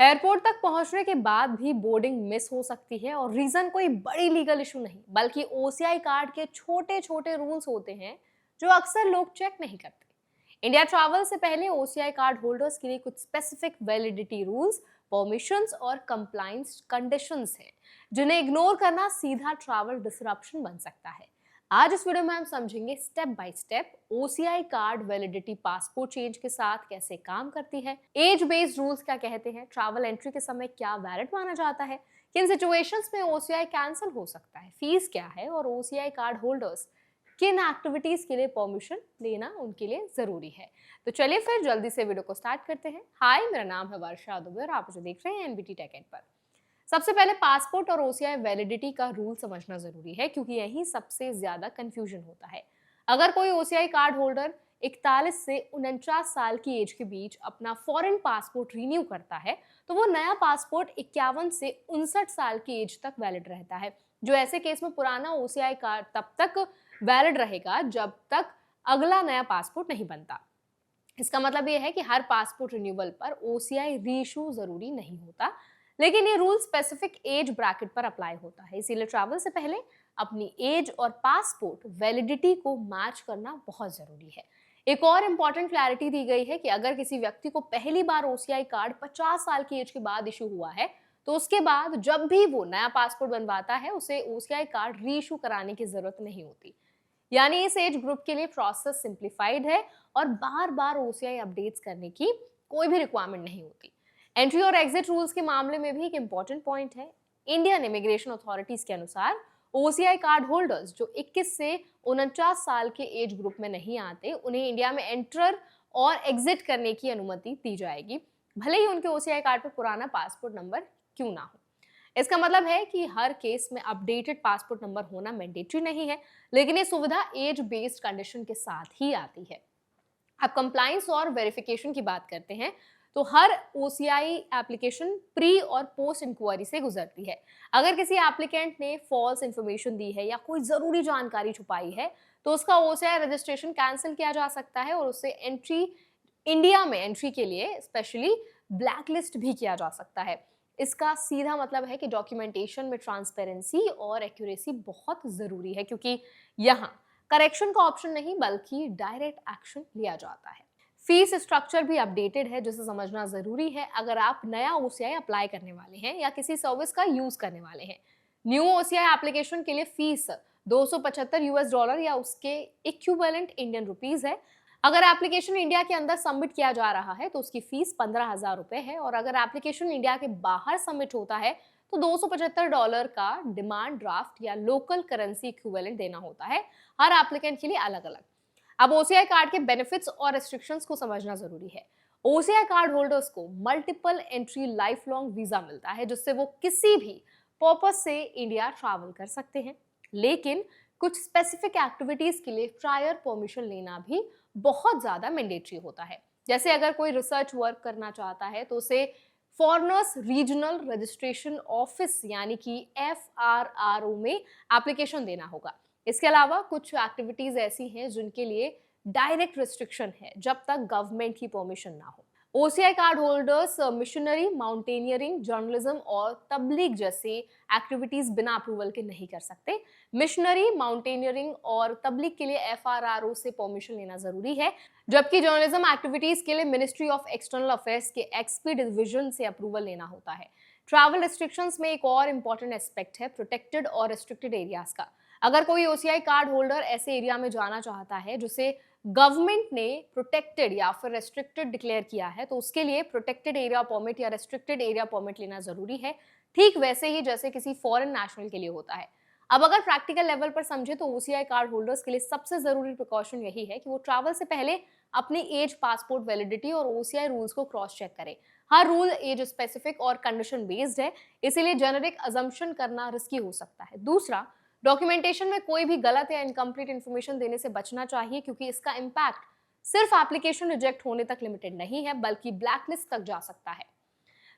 Airport तक पहुंचने के बाद भी बोर्डिंग मिस हो सकती है और रीजन कोई बड़ी लीगल इशू नहीं बल्कि ओसीआई कार्ड के छोटे छोटे रूल्स होते हैं जो अक्सर लोग चेक नहीं करते। इंडिया ट्रैवल से पहले ओसीआई कार्ड होल्डर्स के लिए कुछ स्पेसिफिक वैलिडिटी रूल्स, परमिशंस और कंप्लायंस कंडीशंस हैं जिन्हें इग्नोर करना सीधा ट्रैवल डिसरप्शन बन सकता है। आज इस वीडियो में हम समझेंगे step by step OCI card validity passport change के साथ कैसे काम करती है, एज बेस्ड रूल्स क्या कहते हैं, ट्रैवल एंट्री के समय क्या वैलिड माना जाता है, किन सिचुएशंस में ओसीआई कैंसिल हो सकता है, फीस क्या है और ओसीआई कार्ड होल्डर्स किन एक्टिविटीज के लिए परमिशन लेना उनके लिए जरूरी है। तो चलिए फिर जल्दी से वीडियो को स्टार्ट करते हैं। हाय, मेरा नाम है वर्षा दुबे और आप मुझे देख रहे हैं एनबीटी टेक एड पर। सबसे पहले पासपोर्ट और ओसीआई वैलिडिटी का रूल समझना जरूरी है क्योंकि यही सबसे ज्यादा कंफ्यूजन होता है। अगर कोई ओसीआई कार्ड होल्डर 41 से 49 साल की एज के बीच अपना फॉरेन पासपोर्ट रिन्यू करता है तो वो नया पासपोर्ट 51 से 59 साल की एज तक वैलिड रहता है। जो ऐसे केस में पुराना ओसीआई कार्ड तब तक वैलिड रहेगा जब तक अगला नया पासपोर्ट नहीं बनता। इसका मतलब यह है कि हर पासपोर्ट रिन्यूअल पर ओसीआई रीइशू जरूरी नहीं होता, लेकिन ये रूल स्पेसिफिक एज ब्रैकेट पर अप्लाई होता है। इसीलिए ट्रैवल से पहले अपनी एज और पासपोर्ट वैलिडिटी को मैच करना बहुत जरूरी है। एक और इम्पॉर्टेंट क्लैरिटी दी गई है कि अगर किसी व्यक्ति को पहली बार ओसीआई कार्ड 50 साल की एज के बाद इशू हुआ है तो उसके बाद जब भी वो नया पासपोर्ट बनवाता है उसे ओसीआई कार्ड री इशू कराने की जरूरत नहीं होती। यानी इस एज ग्रुप के लिए प्रोसेस सिंप्लीफाइड है और बार बार ओसीआई अपडेट्स करने की कोई भी रिक्वायरमेंट नहीं होती। एंट्री और एग्जिट रूल्स के मामले में भी एक इंपॉर्टेंट पॉइंट है। इंडियन इमिग्रेशन अथॉरिटीज के अनुसार ओसीआई कार्ड होल्डर्स जो 21 से 49 साल के एज ग्रुप में नहीं आते उन्हें इंडिया में एंटर और एग्जिट करने की अनुमति दी जाएगी, भले ही उनके ओसीआई कार्ड पर पुराना पासपोर्ट नंबर क्यों ना हो। इसका मतलब है कि हर केस में अपडेटेड पासपोर्ट नंबर होना मैंडेटरी नहीं है, लेकिन ये सुविधा एज बेस्ड कंडीशन के साथ ही आती है। अब कंप्लायंस और वेरिफिकेशन की बात करते हैं तो हर ओसीआई एप्लीकेशन प्री और पोस्ट इंक्वायरी से गुजरती है। अगर किसी एप्लीकेंट ने फॉल्स इंफॉर्मेशन दी है या कोई जरूरी जानकारी छुपाई है तो उसका ओसीआई रजिस्ट्रेशन कैंसिल किया जा सकता है और उससे एंट्री इंडिया में एंट्री के लिए स्पेशली ब्लैकलिस्ट भी किया जा सकता है। इसका सीधा मतलब है कि डॉक्यूमेंटेशन में ट्रांसपेरेंसी और एक्यूरेसी बहुत जरूरी है क्योंकि यहाँ करेक्शन का ऑप्शन नहीं बल्कि डायरेक्ट एक्शन लिया जाता है। फीस स्ट्रक्चर भी अपडेटेड है जिसे समझना जरूरी है अगर आप नया ओसीआई अप्लाई करने वाले हैं या किसी सर्विस का यूज करने वाले हैं। न्यू ओसीआई एप्लीकेशन के लिए फीस $275 या उसके इक्विवेलेंट इंडियन रुपीज है। अगर एप्लीकेशन इंडिया के अंदर सबमिट किया जा रहा है तो उसकी फीस $15,000 है और अगर एप्लीकेशन इंडिया के बाहर सबमिट होता है तो $275 का डिमांड ड्राफ्ट या लोकल करेंसी इक्विवेलेंट देना होता है, हर एप्लीकेंट के लिए अलग अलग। अब ओसीआई कार्ड के बेनिफिट्स और रेस्ट्रिक्शंस को समझना जरूरी है। ओसीआई कार्ड होल्डर्स को multiple entry life long visa मिलता है जिससे वो किसी भी पर्पस से इंडिया ट्रैवल कर सकते हैं, लेकिन कुछ स्पेसिफिक एक्टिविटीज के लिए प्रायर परमिशन लेना भी बहुत ज्यादा मैंडेटरी होता है। जैसे अगर कोई रिसर्च वर्क करना चाहता है तो उसे फॉरेनर्स रीजनल रजिस्ट्रेशन ऑफिस यानी कि FRRO में एप्लीकेशन देना होगा। इसके अलावा कुछ एक्टिविटीज ऐसी हैं जिनके लिए डायरेक्ट रिस्ट्रिक्शन है जब तक गवर्नमेंट की परमिशन ना हो। OCI card holders missionary, mountaineering, journalism और तबलीग जैसे एक्टिविटीज बिना अप्रूवल के नहीं कर सकते। मिशनरी, माउंटेनियरिंग और तबलीग के लिए FRRO से परमिशन लेना जरूरी है, जबकि जर्नलिज्म एक्टिविटीज के लिए मिनिस्ट्री ऑफ एक्सटर्नल अफेयर्स के एक्सपी डिवीजन से अप्रूवल लेना होता है। ट्रैवल रिस्ट्रिक्शंस में एक और इम्पॉर्टेंट एस्पेक्ट है प्रोटेक्टेड और रेस्ट्रिक्टेड एरियाज का। अगर कोई ओसीआई कार्ड होल्डर ऐसे एरिया में जाना चाहता है जिसे गवर्नमेंट ने प्रोटेक्टेड या फिर रेस्ट्रिक्टेड डिक्लेयर किया है तो उसके लिए प्रोटेक्टेड एरिया परमिट या रेस्ट्रिक्टेड एरिया परमिट लेना जरूरी है, ठीक वैसे ही जैसे किसी फॉरेन नेशनल के लिए होता है। अब अगर प्रैक्टिकल लेवल पर समझे तो ओसीआई कार्ड होल्डर्स के लिए सबसे जरूरी प्रिकॉशन यही है कि वो ट्रैवल से पहले अपनी एज, पासपोर्ट वैलिडिटी और ओसीआई रूल्स को क्रॉस चेक करें। हर रूल एज स्पेसिफिक और कंडीशन बेस्ड है, इसीलिए जेनेरिक अजम्पशन करना रिस्की हो सकता है। दूसरा, डॉक्यूमेंटेशन में कोई भी गलत या इनकम्प्लीट इन्फॉर्मेशन देने से बचना चाहिए क्योंकि इसका इम्पैक्ट सिर्फ एप्लीकेशन रिजेक्ट होने तक लिमिटेड नहीं है बल्कि ब्लैकलिस्ट तक जा सकता है।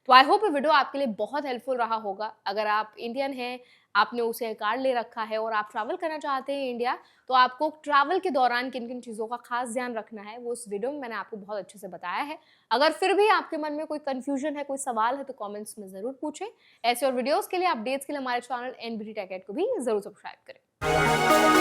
तो आई होप ये वीडियो आपके लिए बहुत हेल्पफुल रहा होगा। अगर आप इंडियन हैं, आपने ओसीआई कार्ड ले रखा है और आप ट्रैवल करना चाहते हैं इंडिया, तो आपको ट्रैवल के दौरान किन-किन चीज़ों का खास ध्यान रखना है, वो इस वीडियो में मैंने आपको बहुत अच्छे से बताया है। अगर फिर भी आपके मन में कोई कन्फ्यूजन है, कोई सवाल है, तो कमेंट्स में ज़रूर पूछें। ऐसे और वीडियोज़ के लिए, अपडेट्स के लिए हमारे चैनल एनबीटी टेक एड को भी ज़रूर सब्सक्राइब करें।